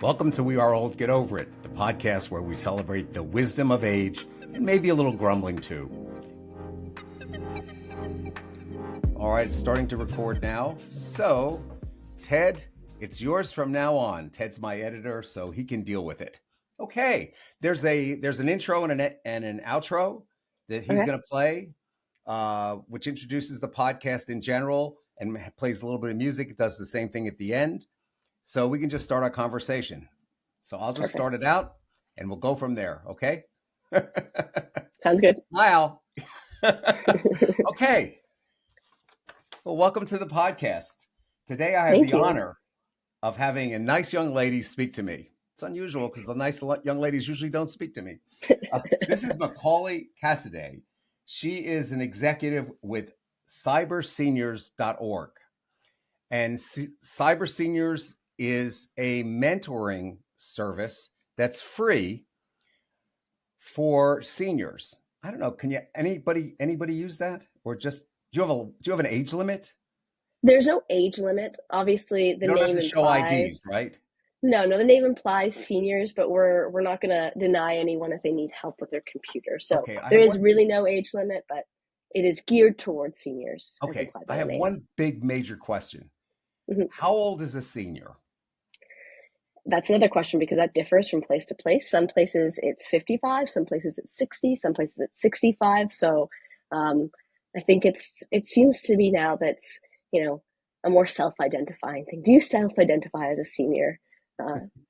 Welcome to We Are Old, Get Over It, the podcast where we celebrate the wisdom of age and maybe a little grumbling too. All right, it's starting to record now. So, Ted, it's yours from now on. Ted's my editor, so he can deal with it. Okay, there's an intro and an outro that he's going to play, which introduces the podcast in general and plays a little bit of music. It does the same thing at the end. So we can just start our conversation. So I'll just start it out and we'll go from there. Okay. Sounds good. Smile. Okay. Well, welcome to the podcast. Today I have the honor of having a nice young lady speak to me. It's unusual because the nice young ladies usually don't speak to me. This is Macaulee Cassaday. She is an executive with CyberSeniors.org. And CyberSeniors is a mentoring service that's free for seniors. I don't know. Can you anybody use that, or just do you have an age limit? There's no age limit. Obviously, the name implies show IDs, right? No, the name implies seniors, but we're not going to deny anyone if they need help with their computer. So there is really no age limit, but it is geared towards seniors. Okay, I have one big major question. Mm-hmm. How old is a senior? That's another question because that differs from place to place. Some places it's 55, some places it's 60, some places it's 65. So I think it seems to me now that's, a more self-identifying thing. Do you self-identify as a senior?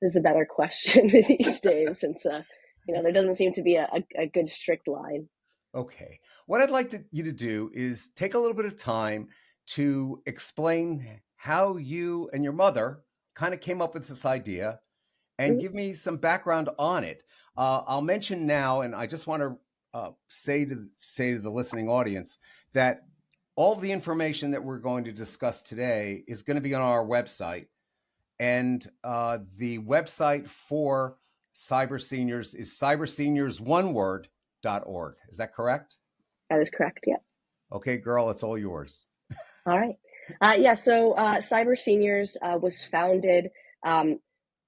Is a better question these days since, there doesn't seem to be a good strict line. Okay. What I'd like you to do is take a little bit of time to explain how you and your mother kind of came up with this idea and give me some background on it. I'll mention now, and I just want to say to the listening audience that all the information that we're going to discuss today is going to be on our website. And the website for CyberSeniors is cyberseniorsoneword.org. Is that correct? That is correct, yeah. Okay, girl, it's all yours. All right. So CyberSeniors was founded,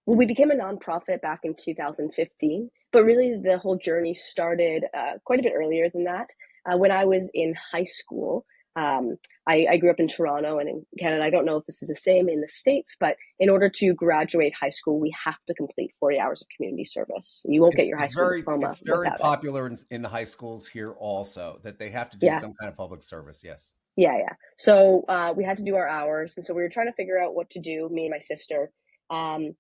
we became a nonprofit back in 2015, but really the whole journey started quite a bit earlier than that. When I was in high school, I grew up in Toronto and in Canada. I don't know if this is the same in the States, but in order to graduate high school, we have to complete 40 hours of community service. You won't get your high school diploma. It's very popular in the high schools here also, that they have to do some kind of public service, yes. Yeah. So we had to do our hours. And so we were trying to figure out what to do, me and my sister. And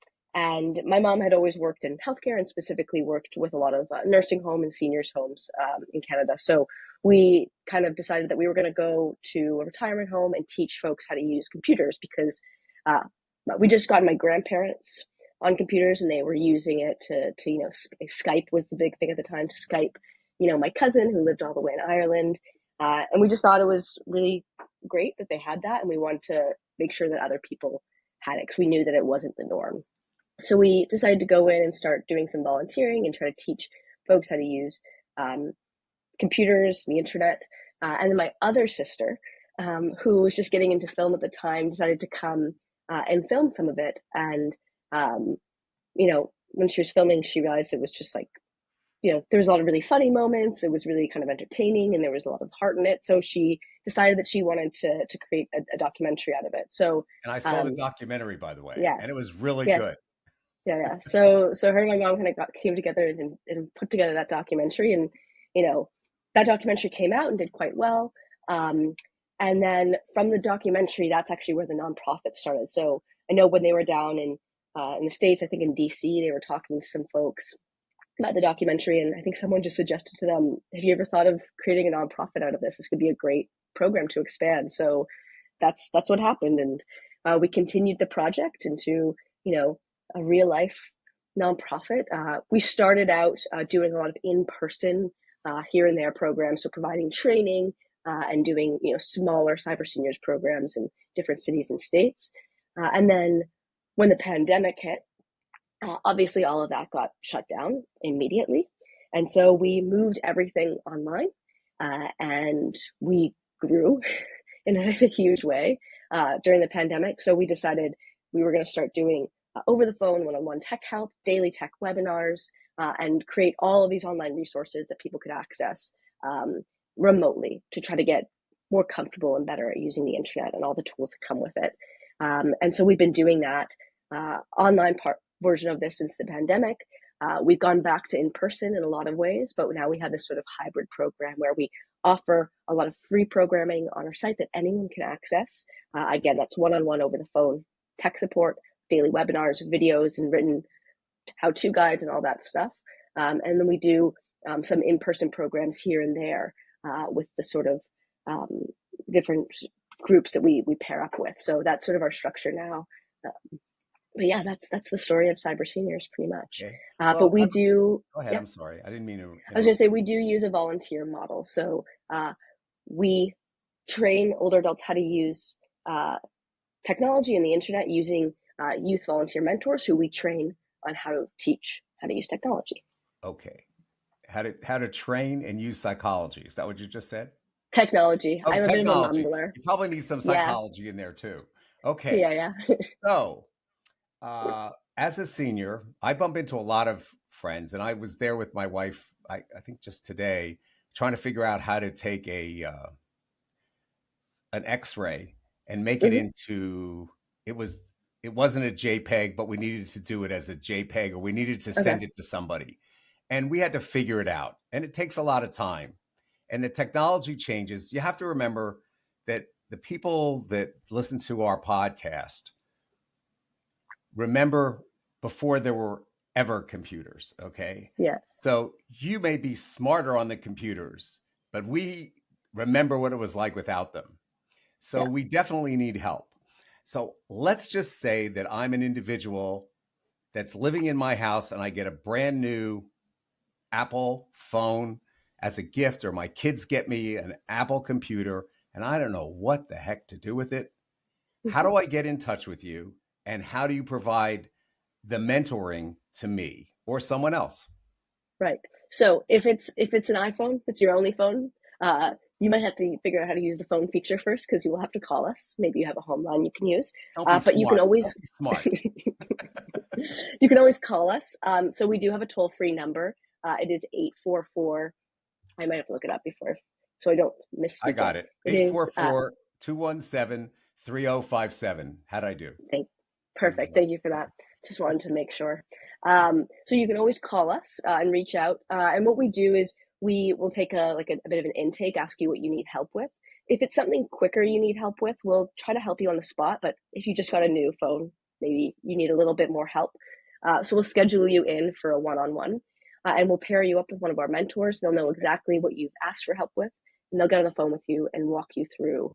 my mom had always worked in healthcare and specifically worked with a lot of nursing home and seniors homes in Canada. So we kind of decided that we were going to go to a retirement home and teach folks how to use computers because we just got my grandparents on computers and they were using it to Skype was the big thing at the time, to Skype, my cousin who lived all the way in Ireland. And we just thought it was really great that they had that. And we wanted to make sure that other people had it because we knew that it wasn't the norm. So we decided to go in and start doing some volunteering and try to teach folks how to use computers, the internet. And then my other sister, who was just getting into film at the time, decided to come and film some of it. And, when she was filming, she realized it was just like, there was a lot of really funny moments. It was really kind of entertaining and there was a lot of heart in it. So she decided that she wanted to create a documentary out of it. So, and I saw the documentary, by the way, yes. And it was really good. Yeah. So her and my mom kind of came together and put together that documentary, and that documentary came out and did quite well. And then from the documentary, that's actually where the nonprofit started. So I know when they were down in the States, I think in DC, they were talking to some folks about the documentary, and I think someone just suggested to them, have you ever thought of creating a nonprofit out of this? This could be a great program to expand. So that's what happened, and we continued the project into a real life nonprofit. We started out doing a lot of in-person here and there programs, so providing training and doing smaller cyber seniors programs in different cities and states. And then when the pandemic hit, obviously all of that got shut down immediately. And so we moved everything online and we grew in a huge way during the pandemic. So we decided we were going to start doing over the phone, one-on-one tech help, daily tech webinars, and create all of these online resources that people could access remotely to try to get more comfortable and better at using the internet and all the tools that come with it. And so we've been doing that online version of this since the pandemic. We've gone back to in-person in a lot of ways, but now we have this sort of hybrid program where we offer a lot of free programming on our site that anyone can access. Again, that's one-on-one over the phone, tech support, daily webinars, videos, and written how-to guides and all that stuff. And then we do some in-person programs here and there with the sort of different groups that we pair up with. So that's sort of our structure now. But yeah, that's the story of CyberSeniors pretty much. Okay. But we do. Go ahead. Yeah, I'm sorry. I didn't mean to I was interrupt. going to say we do use a volunteer model. So we train older adults how to use technology and the internet using youth volunteer mentors who we train on how to teach how to use technology. Okay. How to train and use psychology. Is that what you just said? Technology. Oh, I'm a bit of a technology. mumbler. You probably need some Yeah. psychology in there too. Okay. Yeah. So, as a senior, I bump into a lot of friends, and I was there with my wife, I think just today, trying to figure out how to take an X-ray and make it Mm-hmm. into it was it wasn't a JPEG, but we needed to do it as a JPEG, or we needed to Okay. send it to somebody. And we had to figure it out. And it takes a lot of time. And the technology changes. You have to remember that the people that listen to our podcast remember before there were ever computers. Okay. Yeah. So you may be smarter on the computers, but we remember what it was like without them. So Yeah. we definitely need help. So let's just say that I'm an individual that's living in my house and I get a brand new Apple phone as a gift, or my kids get me an Apple computer and I don't know what the heck to do with it. How do I get in touch with you? And how do you provide the mentoring to me or someone else? Right. So if it's an iPhone, it's your only phone. You might have to figure out how to use the phone feature first because you will have to call us. Maybe you have a home line you can use, Don't be but you can smart. always Don't be smart. you can always call us. So we do have a toll-free number. It is 844. I might have to look it up before, so I don't I misspeak it. got it. It is 844-217-3057. How'd I do? perfect. Thank you for that. Just wanted to make sure. So you can always call us and reach out. And what we do is we will take a bit of an intake, ask you what you need help with. If it's something quicker you need help with, we'll try to help you on the spot. But if you just got a new phone, maybe you need a little bit more help. So we'll schedule you in for a one-on-one, and we'll pair you up with one of our mentors. They'll know exactly what you've asked for help with, and they'll get on the phone with you and walk you through,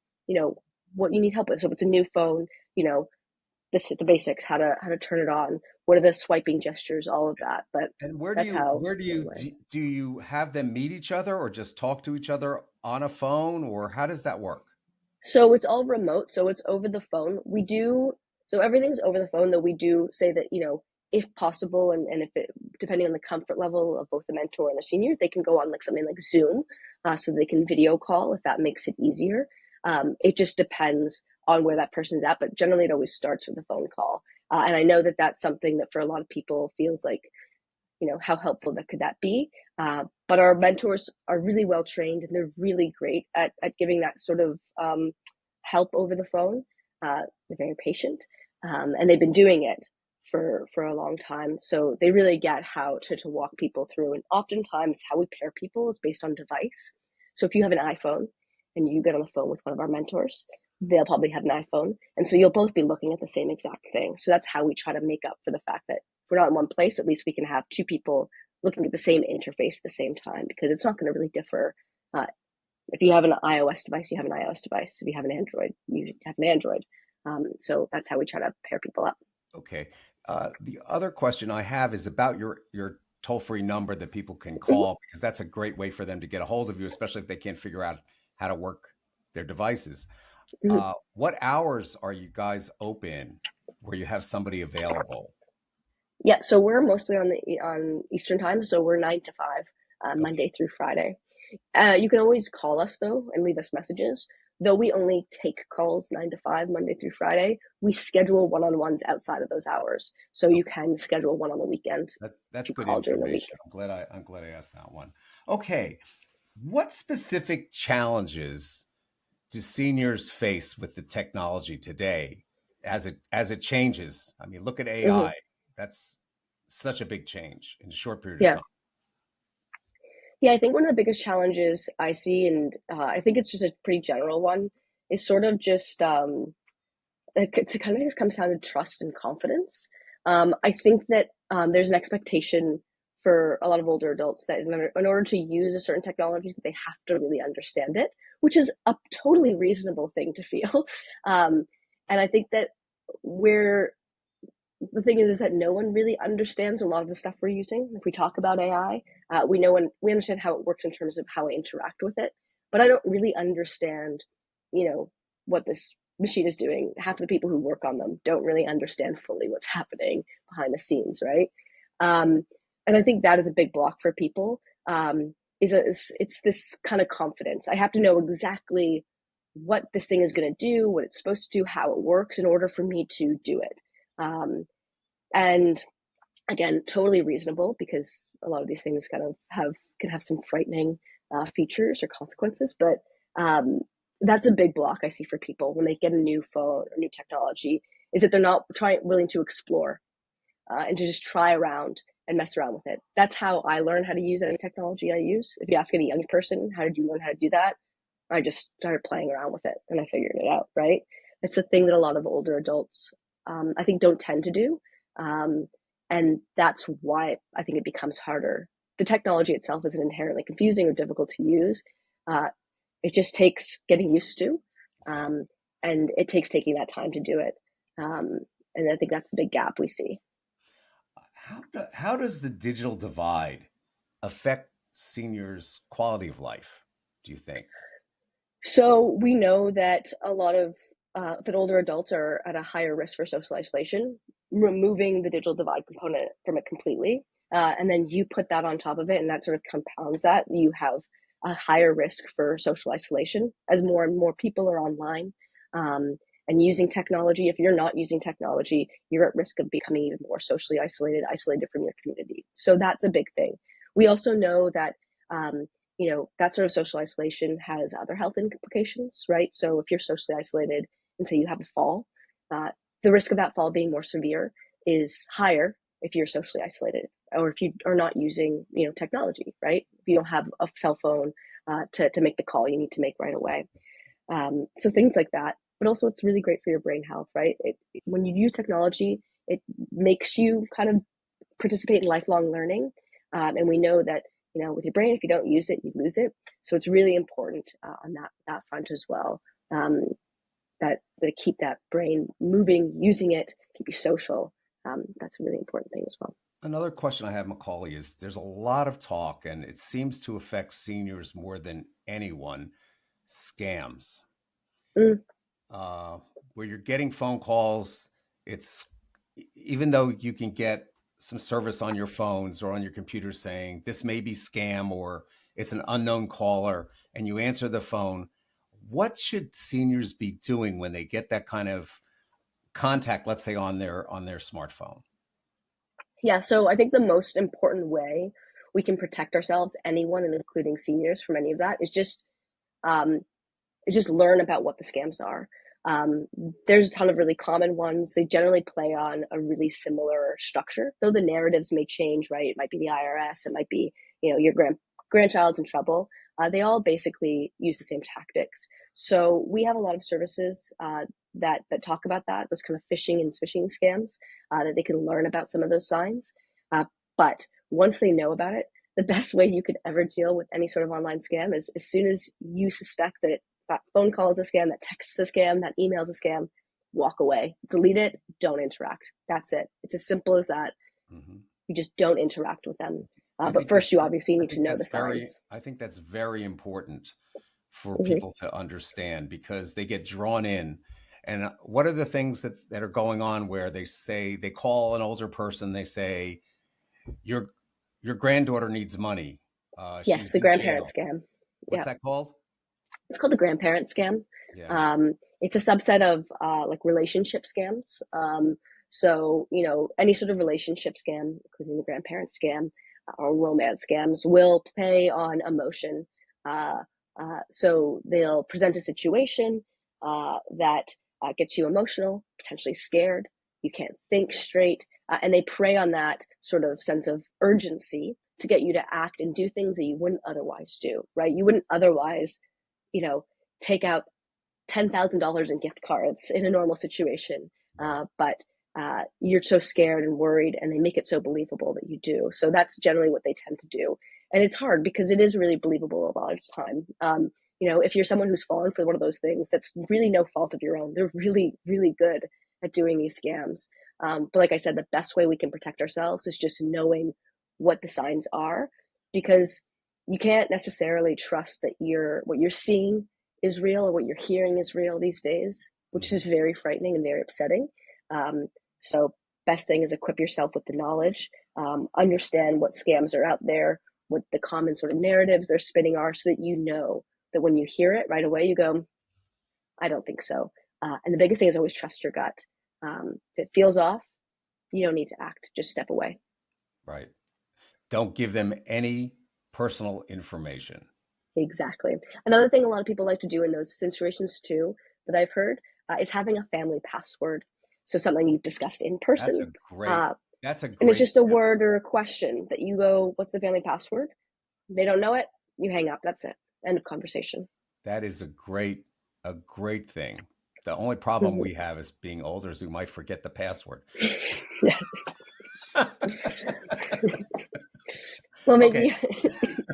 what you need help with. So if it's a new phone, the basics, how to turn it on, what are the swiping gestures, all of that. But And that's how where do you have them meet each other or just talk to each other on a phone, or how does that work? So it's all remote, so it's over the phone. So everything's over the phone, though we do say that, if possible, and if it, depending on the comfort level of both the mentor and the senior, they can go on like something like Zoom, so they can video call if that makes it easier. It just depends on where that person's at, but generally it always starts with a phone call. And I know that that's something that for a lot of people feels like, how helpful that could that be? But our mentors are really well trained and they're really great at giving that sort of help over the phone. They're very patient, and they've been doing it for a long time. So they really get how to walk people through. And oftentimes how we pair people is based on device. So if you have an iPhone and you get on the phone with one of our mentors, they'll probably have an iPhone. And so you'll both be looking at the same exact thing. So that's how we try to make up for the fact that if we're not in one place, at least we can have two people looking at the same interface at the same time, because it's not going to really differ. If you have an iOS device, you have an iOS device. If you have an Android, you have an Android. So that's how we try to pair people up. Okay. The other question I have is about your toll-free number that people can Mm-hmm. call, because that's a great way for them to get a hold of you, especially if they can't figure out how to work their devices. Mm-hmm. What hours are you guys open where you have somebody available? Yeah, so we're mostly on Eastern time, so we're 9 to 5, Okay. Monday through Friday. You can always call us though and leave us messages. though we only take calls 9 to 5, Monday through Friday, we schedule one-on-ones outside of those hours. So you Okay. can schedule one on the weekend That's to good call during the week. information. I'm glad I asked that one. Okay. What specific challenges do seniors face with the technology today as it changes? I mean, look at Hmm. AI. That's such a big change in a short period of Yeah. time. Yeah, I think one of the biggest challenges I see, and I think it's just a pretty general one, is sort of just it kind of just comes down to trust and confidence. I think that there's an expectation for a lot of older adults that in order to use a certain technology, they have to really understand it, which is a totally reasonable thing to feel. Um, and I think that we're the thing is that no one really understands a lot of the stuff we're using. If we talk about AI, we know and we understand how it works in terms of how I interact with it, but I don't really understand, what this machine is doing. Half of the people who work on them don't really understand fully what's happening behind the scenes, right? Um, and I think that is a big block for people. It's this kind of confidence. I have to know exactly what this thing is going to do, what it's supposed to do, how it works in order for me to do it. Um, and again, totally reasonable because a lot of these things kind of can have some frightening features or consequences. But um, that's a big block I see for people when they get a new phone or new technology is that they're not willing to explore and to just try around and mess around with it. That's how I learn how to use any technology I use. If you ask any young person, how did you learn how to do that? I just started playing around with it and I figured it out, right? It's a thing that a lot of older adults, I think, don't tend to do. Um, and that's why I think it becomes harder. The technology itself isn't inherently confusing or difficult to use. Uh, it just takes getting used to, Exactly. um, and it takes taking that time to do it. And I think that's the big gap we see. How does the digital divide affect seniors' quality of life, do you think? So we know that a lot of that older adults are at a higher risk for social isolation. Removing the digital divide component from it completely, and then you put that on top of it, and that sort of compounds that. You have a higher risk for social isolation as more and more people are online and using technology. If you're not using technology, you're at risk of becoming even more socially isolated from your community. So that's a big thing. We also know that um, that sort of social isolation has other health implications, right? So if you're socially isolated and say you have a fall, uh, the risk of that fall being more severe is higher if you're socially isolated or if you are not using, technology, right? If you don't have a cell phone to make the call you need to make right away. So things like that. But also, it's really great for your brain health, right? When you use technology, it makes you kind of participate in lifelong learning. And we know that with your brain, if you don't use it, you lose it. So it's really important on that front as well. Um, that keep that brain moving, using it, keep you social. That's a really important thing as well. Another question I have, Macaulay, is there's a lot of talk, and it seems to affect seniors more than anyone, scams. Mm, uh, where you're getting phone calls. It's even though you can get some service on your phones or on your computer saying this may be scam or it's an unknown caller, and you answer the phone. What should seniors be doing when they get that kind of contact, let's say on their smartphone? yeah. So I think the most important way we can protect ourselves, anyone, and including seniors, from any of that um, is just learn about what the scams are. Um, there's a ton of really common ones. They generally play on a really similar structure, though the narratives may change, right? It might be the IRS, it might be, your grandchild's in trouble. They all basically use the same tactics. So we have a lot of services that talk about that, those kind of phishing and phishing scams, that they can learn about some of those signs. But once they know about it, the best way you could ever deal with any sort of online scam is as soon as you suspect that phone call is a scam, that text is a scam, that email is a scam, walk away, delete it, don't interact. That's it. It's as simple as that. Hmm. You just don't interact with them. I But think first, that's you obviously I need to think know the that's very signs. I think that's very important for Hmm. people to understand because they get drawn in. And what are the things that are going on where they say they call an older person, they say your your granddaughter needs money, Yes, she's the in grandparent jail. scam. What's Yeah, that called? it's called the grandparent scam. Yeah. It's a subset of like relationship scams. So, any sort of relationship scam, including the grandparent scam or romance scams, will play on emotion. Uh, so they'll present a situation that gets you emotional, potentially scared. You can't think straight. And they prey on that sort of sense of urgency to get you to act and do things that you wouldn't otherwise do, right? You wouldn't otherwise, take out $10,000 in gift cards in a normal situation. Right. But you're so scared and worried, and they make it so believable that you do. So that's generally what they tend to do. And it's hard because it is really believable a lot of the time. If you're someone who's fallen for one of those things, that's really no fault of your own. They're really, really good at doing these scams. But like I said, the best way we can protect ourselves is just knowing what the signs are, because you can't necessarily trust that what you're seeing is real or what you're hearing is real these days, which Mhm. is very frightening and very upsetting. Um, so, best thing is equip yourself with the knowledge, understand what scams are out there, what the common sort of narratives they're spinning are, so that you know that when you hear it right away, you go, I don't think so. And the biggest thing is always trust your gut. If it feels off, you don't need to act, just step away. Right. Don't give them any personal information. Exactly. Another thing a lot of people like to do in those situations too, that I've heard, is having a family password. So something you've discussed in That's a person. great Uh, that's a and it's great just a tip. word or a question that you go, what's the family password? They don't know it. You hang up. That's it. End of conversation. That is a great thing. The only problem we have is being older is we might forget the password. Yeah. Well, Okay. maybe.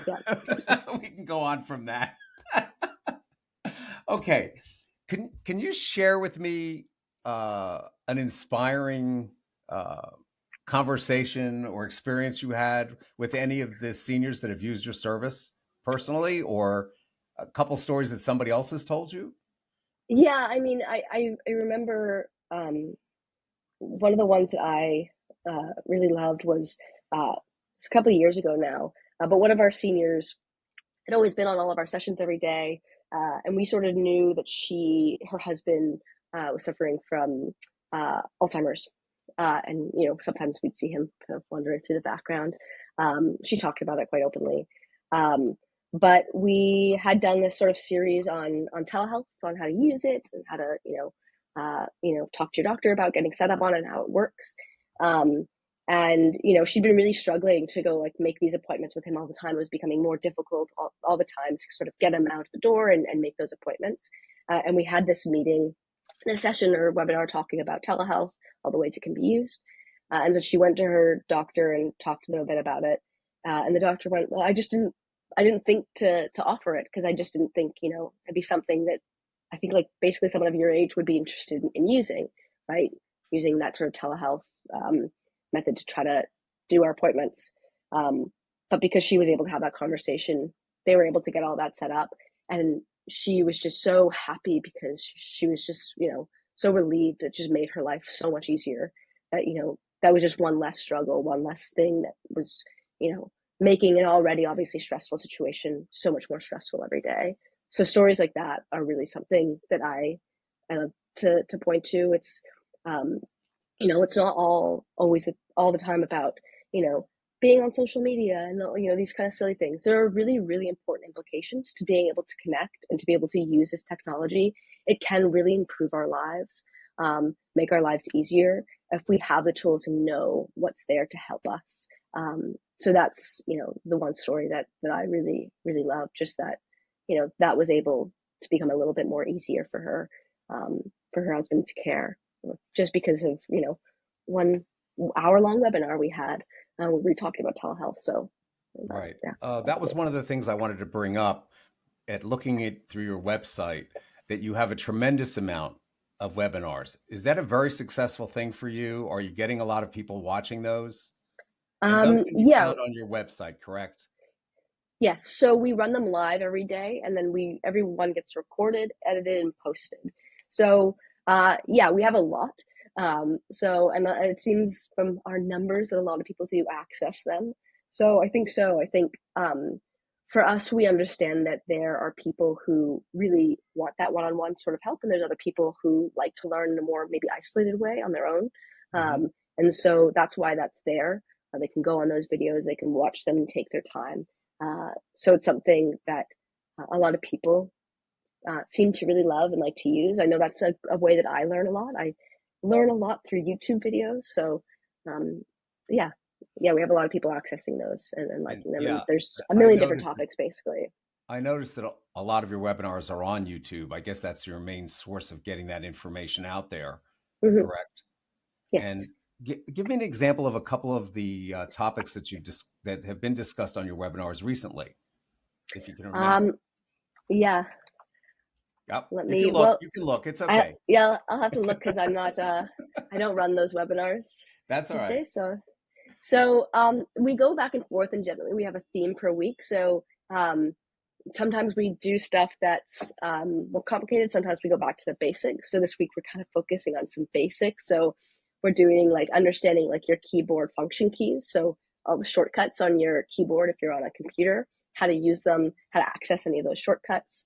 Yeah. We can go on from that. Okay. Can you share with me an inspiring uh, conversation or experience you had with any of the seniors that have used your service personally, or a couple stories that somebody else has told you? Yeah. I mean, I remember one of the ones that I really loved was it's a couple of years ago now, but one of our seniors had always been on all of our sessions every day. And we sort of knew that her husband was suffering from Alzheimer's. And, sometimes we'd see him kind of wandering through the background. She talked about it quite openly. Um, but we had done this sort of series on telehealth, on how to use it and how to, talk to your doctor about getting set up on it and how it works. Um, and she'd been really struggling to go like make these appointments with him all the time. It was becoming more difficult all the time to sort of get him out the door and make those appointments. And we had this meeting, this session or webinar talking about telehealth, all the ways it can be used. And so she went to her doctor and talked to them a bit about it. And the doctor went, well, I didn't think to offer it, because I just didn't think, it'd be something that I think like basically someone of your age would be interested in using, right? Using that sort of telehealth method to try to do our appointments. Um, but because she was able to have that conversation, they were able to get all that set up. And she was just so happy because she was just, so relieved. It just made her life so much easier. That was just one less struggle, one less thing that was, making an already obviously stressful situation so much more stressful every day. So stories like that are really something that I love to point to. Um, it's not all the time about, being on social media and, these kind of silly things. There are really, really important implications to being able to connect and to be able to use this technology. It can really improve our lives, make our lives easier if we have the tools and know what's there to help us. So that's, the one story that I really, really love, just that, that was able to become a little bit more easier for her husband's care, just because of 1 hour long webinar we had where we talked about telehealth. So Right. yeah, That was one of the things I wanted to bring up at looking at through your website, that you have a tremendous amount of webinars. Is that a very successful thing for you? Are you getting a lot of people watching those? And those can be yeah, found on your website, correct? yes. So we run them live every day, and then everyone gets recorded, edited, and posted. So yeah, we have a lot. And it seems from our numbers that a lot of people do access them. So I think for us, we understand that there are people who really want that one-on-one sort of help, and there's other people who like to learn in a more maybe isolated way on their own. Hmm. And so that's why that's there. They can go on those videos, they can watch them and take their time. So it's something that a lot of people seem to really love and like to use. I know that's a way that I learn a lot. I learn a lot through YouTube videos. So, um, yeah, yeah, we have a lot of people accessing those and And liking them. And yeah, there's a I million different noticed. topics, basically. I noticed that a lot of your webinars are on YouTube. I guess that's your main source of getting that information out there, Hmm. correct? Yes. And give me an example of a couple of the topics that that have been discussed on your webinars recently, if you can remember. Um, yeah. Yep, Let you can me. look. Well, You can look. It's okay. yeah, I'll have to look because I'm not. I don't run those webinars That's all per right. se. So we go back and forth, and generally we have a theme per week. So sometimes we do stuff that's more complicated. Sometimes we go back to the basics. So this week we're kind of focusing on some basics. So we're doing like understanding like your keyboard function keys. So all the shortcuts on your keyboard if you're on a computer, how to use them, how to access any of those shortcuts.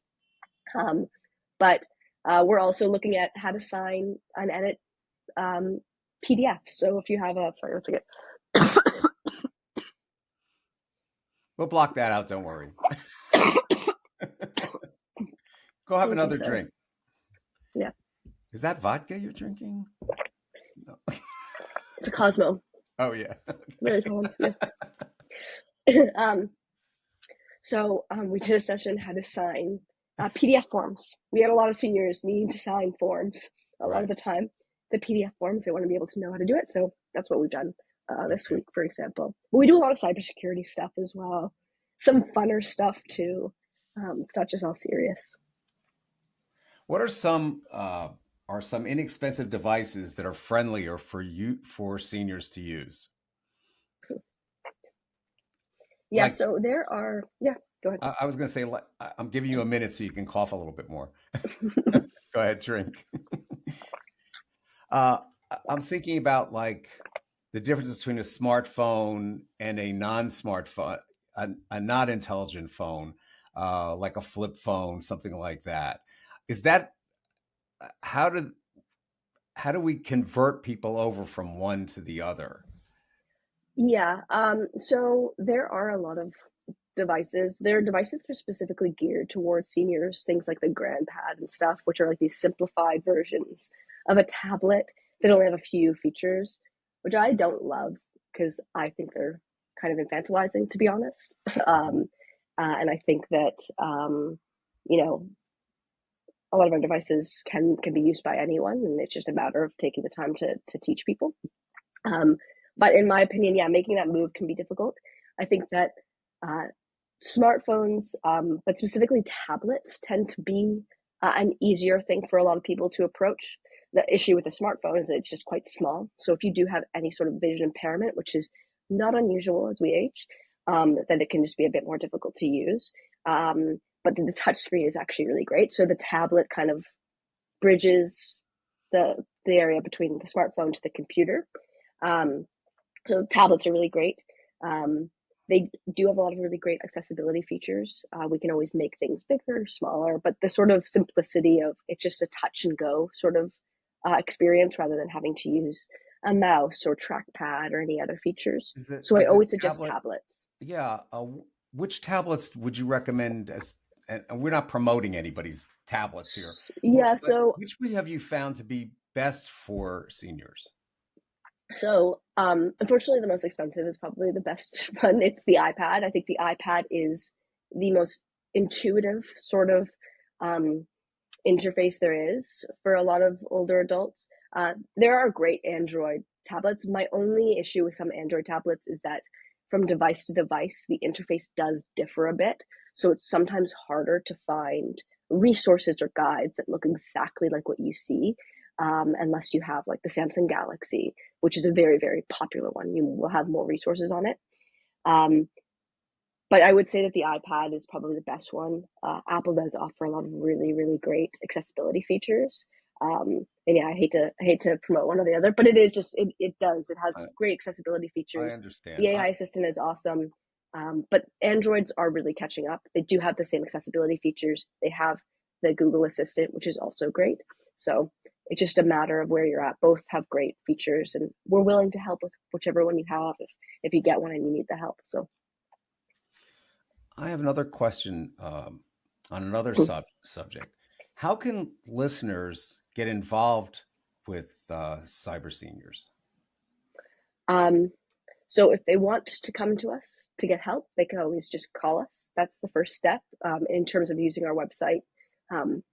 Um, but we're also looking at how to sign and edit PDFs. So if you have a, sorry, let's get. We'll block that out. Don't worry. Go have Okay, another so drink. yeah, Is that vodka you're drinking? No. it's a Cosmo. Oh yeah. Very Okay. tall one. Yeah. um, we did a session how to sign PDF forms. We had a lot of seniors needing to sign forms a lot of Right. the time. The PDF forms, they want to be able to know how to do it. So that's what we've done this Okay. week, for example. But we do a lot of cybersecurity stuff as well. Some funner stuff too. It's not just all serious. What are some inexpensive devices that are friendlier for seniors to use? Yeah, Like so there are, yeah, go ahead. I was going to say, I'm giving you a minute so you can cough a little bit more. Go ahead, drink. uh, I'm thinking about like the difference between a smartphone and a non-smartphone, a not intelligent phone, like a flip phone, something like that. Is that how do how do we convert people over from one to the other? Yeah, so there are a lot of devices. There are devices that are specifically geared towards seniors, things like the GrandPad and stuff, which are like these simplified versions of a tablet that only have a few features, which I don't love because I think they're kind of infantilizing, to be honest. Mhm. And I think that you know a lot of our devices can be used by anyone, and it's just a matter of taking the time to teach people. Um, but in my opinion, yeah, making that move can be difficult. I think that uh, smartphones, but specifically tablets, tend to be an easier thing for a lot of people to approach. The issue with a smartphone is that it's just quite small. So if you do have any sort of vision impairment, which is not unusual as we age, then it can just be a bit more difficult to use. But the touch screen is actually really great. So the tablet kind of bridges the area between the smartphone to the computer. Um, so tablets are really great. Um, they do have a lot of really great accessibility features. We can always make things bigger, smaller, but the sort of simplicity of it's just a touch and go sort of experience rather than having to use a mouse or trackpad or any other features. So I Is it always suggest tablet? tablets. Yeah. Which tablets would you recommend as? And we're not promoting anybody's tablets here, Yeah, but so which one have you found to be best for seniors? Unfortunately, the most expensive is probably the best one. It's the iPad. I think the iPad is the most intuitive sort of um, interface there is for a lot of older adults. There are great Android tablets. My only issue with some Android tablets is that from device to device, the interface does differ a bit. So it's sometimes harder to find resources or guides that look exactly like what you see, unless you have like the Samsung Galaxy, which is a very, very popular one. You will have more resources on it. Um, but I would say that the iPad is probably the best one. Apple does offer a lot of really, really great accessibility features. And yeah, I hate to promote one or the other, but it is just it has I, great accessibility I features. understand. The AI assistant is awesome. But Androids are really catching up. They do have the same accessibility features. They have the Google Assistant, which is also great. So it's just a matter of where you're at. Both have great features, and we're willing to help with whichever one you have if you get one and you need the help. So I have another question on another subject. How can listeners get involved with Cyber Seniors? um, so if they want to come to us to get help, they can always just call us. That's the first step in terms of using our website. Um,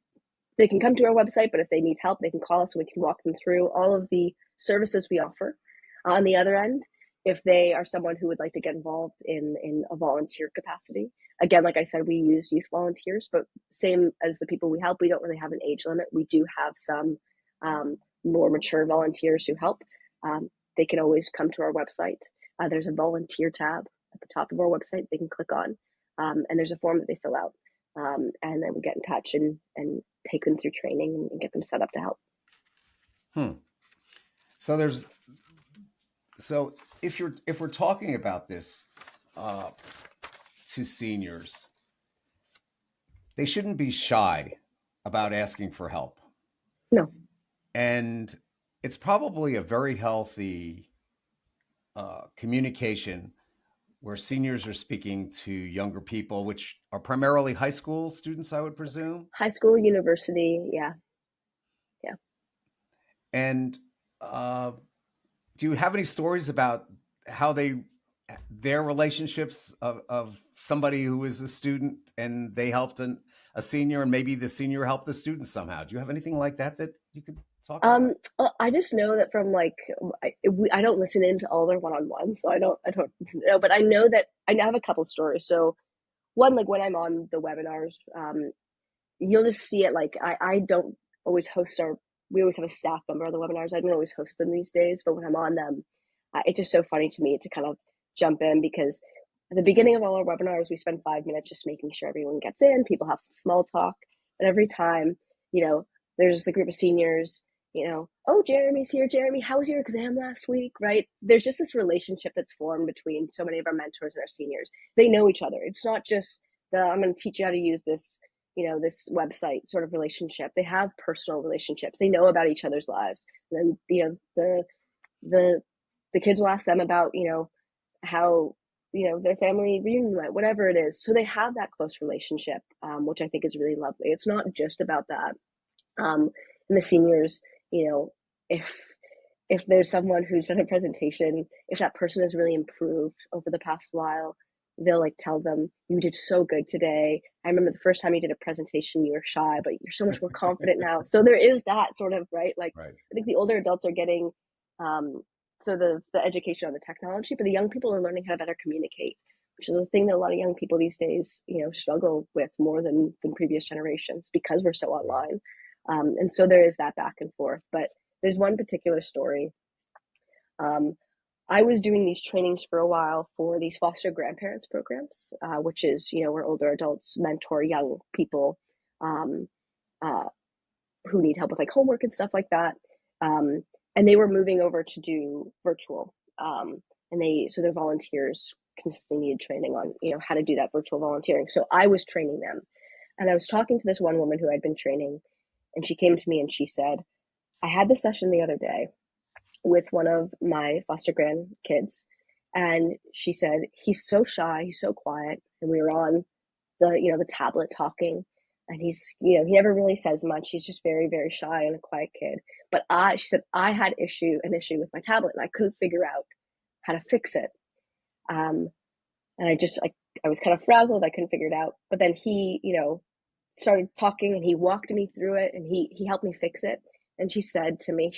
they can come to our website, but if they need help, they can call us and we can walk them through all of the services we offer. On the other end, if they are someone who would like to get involved in a volunteer capacity, again, like I said, we use youth volunteers, but same as the people we help, we don't really have an age limit. We do have some more mature volunteers who help. They can always come to our website. There's a volunteer tab at the top of our website they can click on, and there's a form that they fill out. And then we get in touch and take them through training and get them set up to help. Hmm. So there's so if we're talking about this uh, to seniors, they shouldn't be shy about asking for help, No. and it's probably a very healthy communication where seniors are speaking to younger people, which are primarily high school students, I would presume. High school, university, yeah, yeah. And uh, do you have any stories about how their relationships of somebody who is a student and they helped a senior, and maybe the senior helped the student somehow? Do you have anything like that that you could talk about? I just know that from like I don't listen into all their one-on-ones, so I don't know, but I know that I have a couple stories. So one, like when I'm on the webinars, you'll just see it. Like I don't always host our. We always have a staff member on the webinars. I don't always host them these days, but when I'm on them, it's just so funny to me to kind of jump in because at the beginning of all our webinars, we spend 5 minutes just making sure everyone gets in. People have some small talk, and every time, you know, there's the group of seniors. Oh, Jeremy's here. Jeremy, how was your exam last week? Right? There's just this relationship that's formed between so many of our mentors and our seniors. They know each other. It's not just I'm going to teach you how to use this website sort of relationship. They have personal relationships. They know about each other's lives. And then the the kids will ask them about how their family reunion went, whatever it is. So they have that close relationship, which I think is really lovely. It's not just about that. And the seniors, you know, if there's someone who's done a presentation, if that person has really improved over the past while, they'll like tell them, you did so good today. I remember the first time you did a presentation, you were shy, but you're so much more confident now. So there is that sort of, right? Like, Right. I think the older adults are getting, the education on the technology, but the young people are learning how to better communicate, which is a thing that a lot of young people these days, struggle with more than previous generations because we're so Right. online. And so there is that back and forth. But there's one particular story. Um, I was doing these trainings for a while for these foster grandparents programs, which is, where older adults mentor young people um, uh, who need help with like homework and stuff like that. Um, and they were moving over to do virtual. So their volunteers consistently needed training on, how to do that virtual volunteering. So I was training them. And I was talking to this one woman who I'd been training, and she came to me and she said, I had this session the other day with one of my foster grandkids, and she said he's so shy, he's so quiet, and we were on the tablet talking, and he's he never really says much. He's just very very shy and a quiet kid. But she said I had an issue with my tablet, and I couldn't figure out how to fix it. Um, and I was kind of frazzled. I couldn't figure it out. But then he started talking and he walked me through it and he helped me fix it. And she said to me,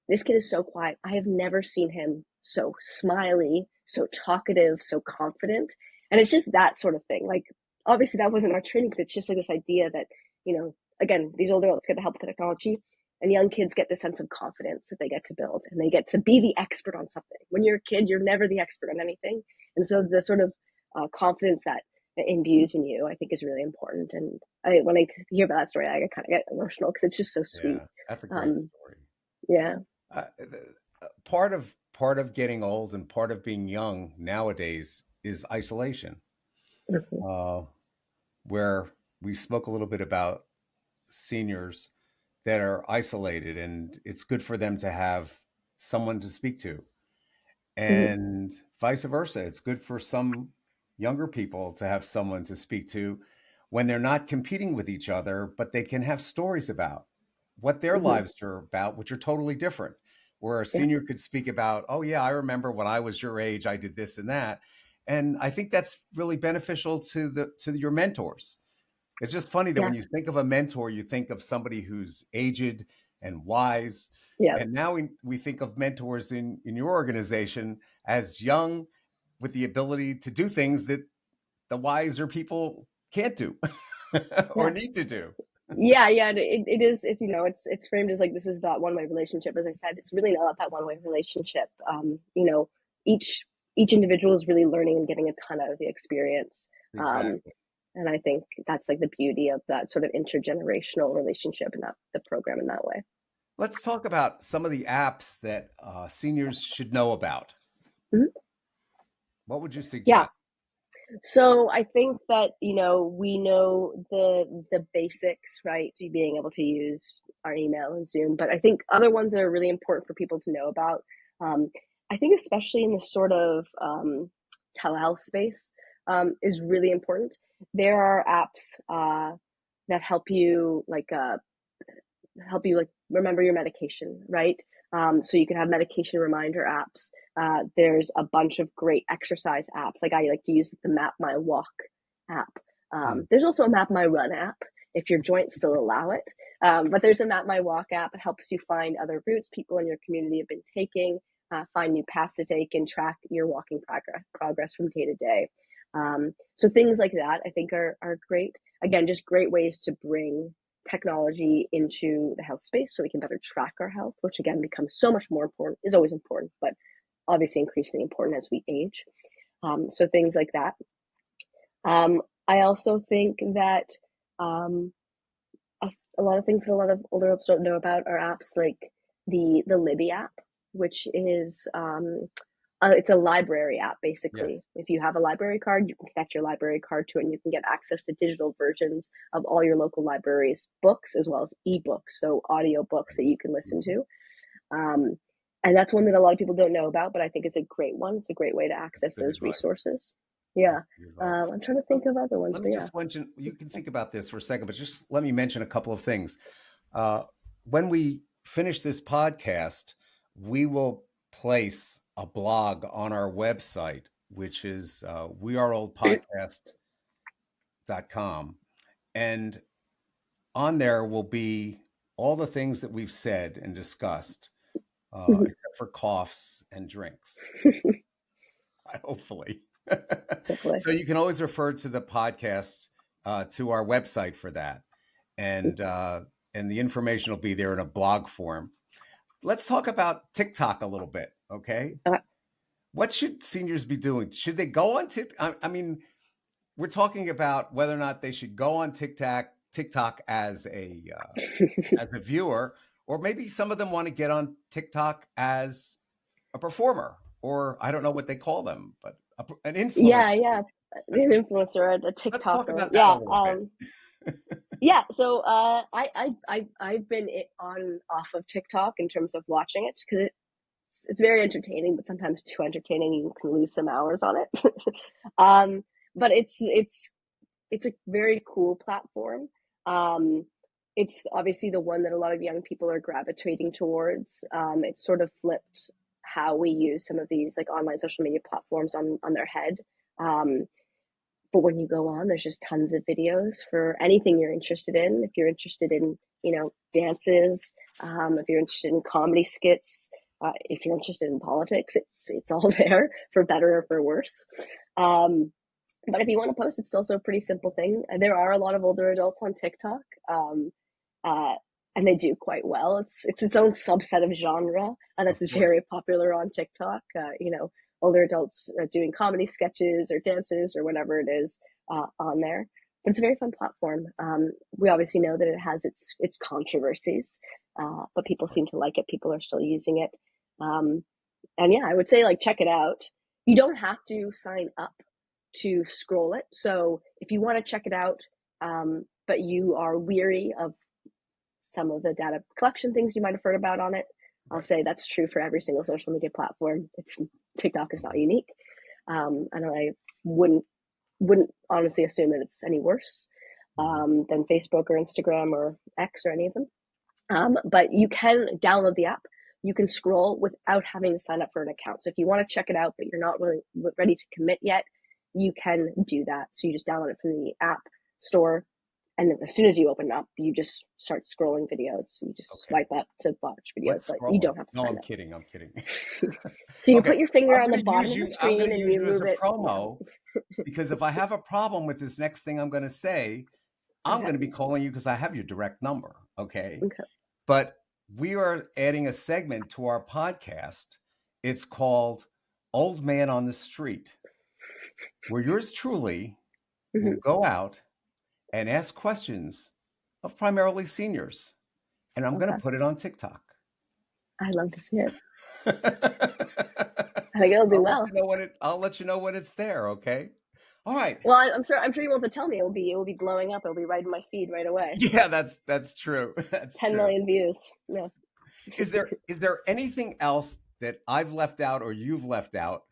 this kid is so quiet. I have never seen him so smiley, so talkative, so confident. And it's just that sort of thing. Like, obviously that wasn't our training, but it's just like this idea that, again, these older adults get the help with the technology, and young kids get the sense of confidence that they get to build, and they get to be the expert on something. When you're a kid, you're never the expert on anything. And so the sort of confidence that imbues in you, I think, is really important. And when I hear about that story, I kind of get emotional because it's just so sweet. Yeah, that's a great Um, story. yeah. Part of getting old and part of being young nowadays is isolation, Mhm. uh, where we spoke a little bit about seniors that are isolated, and it's good for them to have someone to speak to, Mhm. and vice versa. It's good for some younger people to have someone to speak to when they're not competing with each other, but they can have stories about what their Mhm. lives are about, which are totally different. Where a Yeah. senior could speak about, oh, yeah, I remember when I was your age, I did this and that. And I think that's really beneficial to your mentors. It's just funny that Yeah. when you think of a mentor, you think of somebody who's aged and wise. Yeah. And now we think of mentors in your organization as young with the ability to do things that the wiser people can't do or Yeah. need to do. Yeah, it is. It's, it's framed as like this is that one way relationship. As I said, it's really not that one way relationship. Each each individual is really learning and getting a ton out of the experience. Um, Exactly. and I think that's like the beauty of that sort of intergenerational relationship and that the program in that way. Let's talk about some of the apps that seniors should know about. Mhm. What would you Yeah. suggest? So I think that, we know the basics, right? To being able to use our email and Zoom, but I think other ones that are really important for people to know about. Um, I think especially in this sort of telehealth space is really important. There are apps that help you like remember your medication, right? So you can have medication reminder apps. There's a bunch of great exercise apps. Like I like to use the Map My Walk app. Hmm. There's also a Map My Run app if your joints still allow it. But there's a Map My Walk app. It helps you find other routes people in your community have been taking, find new paths to take, and track your walking progress from day to day. So things like that I think are great. Again, just great ways to bring technology into the health space so we can better track our health, which again becomes so much more important, is always important, but obviously increasingly important as we age. So things like that. I also think that um, a lot of things that a lot of older adults don't know about are apps like the Libby app, which is it's a library app Yes. basically. If you have a library card, you can connect your library card to it, and you can get access to digital versions of all your local library's books as well as ebooks, so audio books that you can listen Mhm. to. Um, and that's one that a lot of people don't know about, but I think it's a great one. It's a great way to access Good those advice. resources. Yeah. That's good advice. I'm trying to Let, think of other ones, let me but yeah. just mention, you can think about this for a second, but just let me mention a couple of things. Uh, when we finish this podcast, we will place a blog on our website, which is weareoldpodcast.com. And on there will be all the things that we've said and discussed, except for coughs and drinks, hopefully. Hopefully. So you can always refer to the podcast to our website for that, and uh, and the information will be there in a blog form. Let's talk about TikTok a little bit, okay? Uh, What should seniors be doing? Should they go on TikTok? I mean, we're talking about whether or not they should go on TikTok as a viewer, or maybe some of them want to get on TikTok as a performer, or I don't know what they call them, but an influencer. yeah. An influencer, a Let's talk TikToker. about that a Yeah. little bit. Yeah, so I've been on off of TikTok in terms of watching it because it's very entertaining, but sometimes too entertaining. You can lose some hours on it. um, but it's a very cool platform. Um, it's obviously the one that a lot of young people are gravitating towards. It's sort of flipped how we use some of these like online social media platforms on their head. Um, but when you go on, there's just tons of videos for anything you're interested in. If you're interested in, dances, if you're interested in comedy skits, if you're interested in politics, it's all there for better or for worse. Um, but if you want to post, it's also a pretty simple thing. There are a lot of older adults on TikTok, uh, and they do quite well. It's its own subset of genre, and Of that's course. very popular on TikTok. Older adults doing comedy sketches or dances or whatever it is on there. But it's a very fun platform. We obviously know that it has its controversies, but people Of course. seem to like it. People are still using it, and yeah, I would say like check it out. You don't have to sign up to scroll it. So if you want to check it out, but you are weary of some of the data collection things you might have heard about on it, I'll say that's true for every single social media platform. TikTok is not unique, and I wouldn't honestly assume that it's any worse than Facebook or Instagram or X or any of them. But you can download the app. You can scroll without having to sign up for an account. So if you want to check it out, but you're not really ready to commit yet, you can do that. So you just download it from the app store. And then as soon as you open it up, you just start scrolling videos. You just swipe up to watch videos, What's but you scrolling? don't have to No, sign I'm up. kidding. I'm kidding. So you Okay, put your finger I'm on the going to bottom use of the you. I'm going screen to and use you you as move a it. promo because if I have a problem with this next thing I'm going to say, I'm going to be calling you because I have your direct number. Okay. Okay. But we are adding a segment to our podcast. It's called Old Man on the Street, where yours truly will Mm-hmm. go out and ask questions of primarily seniors. And I'm going Okay. to put it on TikTok. I'd love to see it. I'll I think it'll do let well. you know I'll let you know when it's there, okay? All right. Well, I'm sure you won't have to tell me. It will be blowing up. It'll be right in my feed right away. Yeah, that's true. That's 10 true. million views. Yeah. Is there anything else that I've left out or you've left out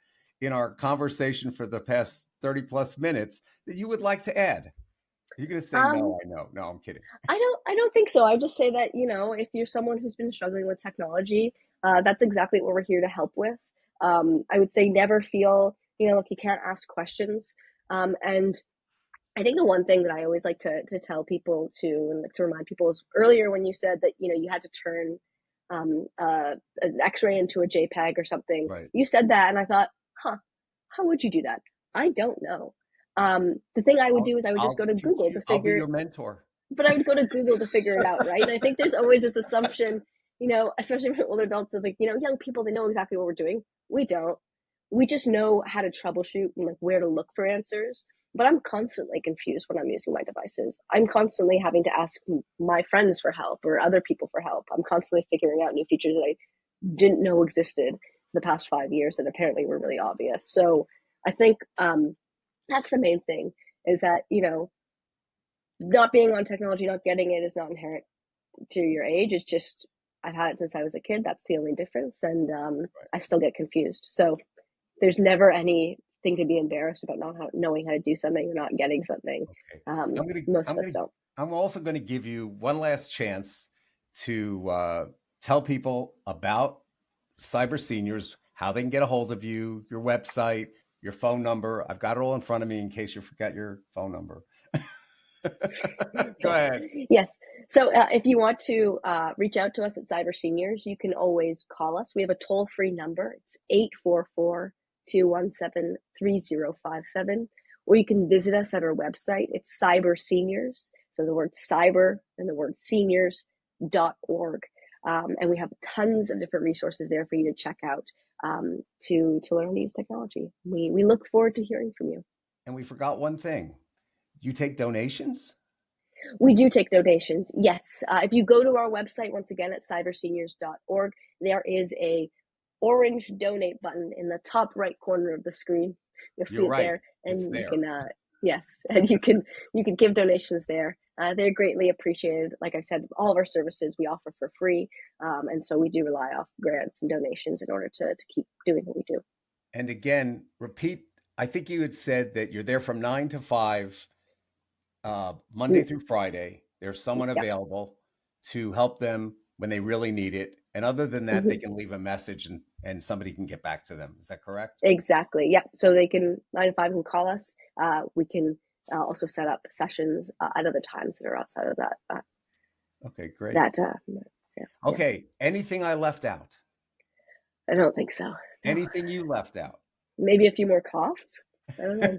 in our conversation for the past 30 plus minutes that you would like to add? You're going to say Um, no, I know. No, I'm kidding. I don't think so. I just say that, if you're someone who's been struggling with technology, that's exactly what we're here to help with. I would say never feel, like you can't ask questions. And I think the one thing that I always like to tell people and like to remind people is earlier when you said that, you had to turn an X-ray into a JPEG or something, Right. you said that, and I thought, how would you do that? I don't know. The thing I would do is I would just go I'll to teach Google to you. I'll be figure your mentor. but I would go to Google to figure it out, right? And I think there's always this assumption, especially with older adults, of like, young people, they know exactly what we're doing. We don't. We just know how to troubleshoot and like where to look for answers. But I'm constantly confused when I'm using my devices. I'm constantly having to ask my friends for help or other people for help. I'm constantly figuring out new features that I didn't know existed the past 5 years that apparently were really obvious. So I think that's the main thing is that, not being on technology, not getting it is not inherent to your age. It's just I've had it since I was a kid. That's the only difference, and I still get confused. So there's never anything to be embarrassed about not knowing how to do something or not getting something. Okay. Most of us don't. I'm also going to give you one last chance to tell people about CyberSeniors, how they can get a hold of you, your website, your phone number. I've got it all in front of me in case you forgot your phone number. Go Yes, ahead. yes. So if you want to reach out to us at CyberSeniors, you can always call us. We have a toll-free number. It's 844-217-3057. Or you can visit us at our website. It's CyberSeniors. So the word cyber and the word seniors.org. And we have tons of different resources there for you to check out to learn to use technology. We look forward to hearing from you. And we forgot one thing. You take donations? We do take donations, yes. If you go to our website, once again, at cyberseniors.org, there is a orange donate button in the top right corner of the screen. You'll see You're it right. there, It's and you there. can, yes, and you can give donations there. They're greatly appreciated. Like I said, all of our services we offer for free, and so we do rely off grants and donations in order to keep doing what we do. And again, repeat. I think you had said that you're there from 9 to 5, Monday through Friday. There's someone Yeah. available to help them when they really need it. And other than that, they Mm-hmm. can leave a message and somebody can get back to them. Is that correct? Exactly. Yep. So they can 9 to 5 can call us. We can also set up sessions at other times that are outside of that. Okay, great. That yeah, Okay, anything I left out? I don't think so. No. Anything you left out? Maybe a few more coughs. I don't know.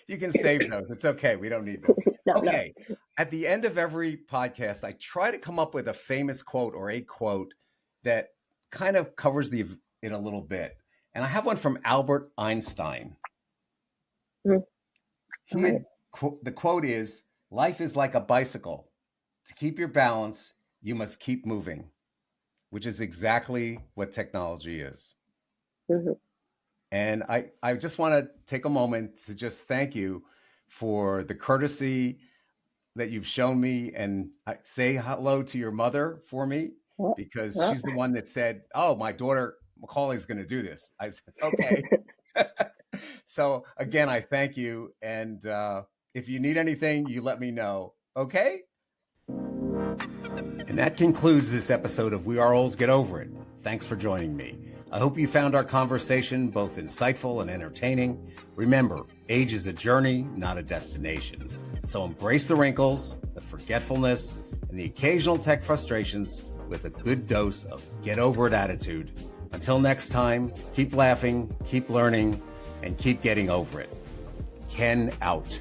You can save those. It's okay. We don't need them. No. Okay. At the end of every podcast, I try to come up with a famous quote or a quote that kind of covers it a little bit. And I have one from Albert Einstein. Mhm. All right. The quote is, "Life is like a bicycle. To keep your balance, you must keep moving," which is exactly what technology is. Mhm. And I just want to take a moment to just thank you for the courtesy that you've shown me, and say hello to your mother for me, Well, because well. she's the one that said, "Oh, my daughter Macaulee's going to do this." I said, "Okay." So again, I thank you, and if you need anything, you let me know. Okay. And that concludes this episode of We Are Olds, Get Over It. Thanks for joining me. I hope you found our conversation both insightful and entertaining. Remember, age is a journey, not a destination. So embrace the wrinkles, the forgetfulness, and the occasional tech frustrations with a good dose of get over it attitude. Until next time, keep laughing, keep learning, and keep getting over it. Ken out.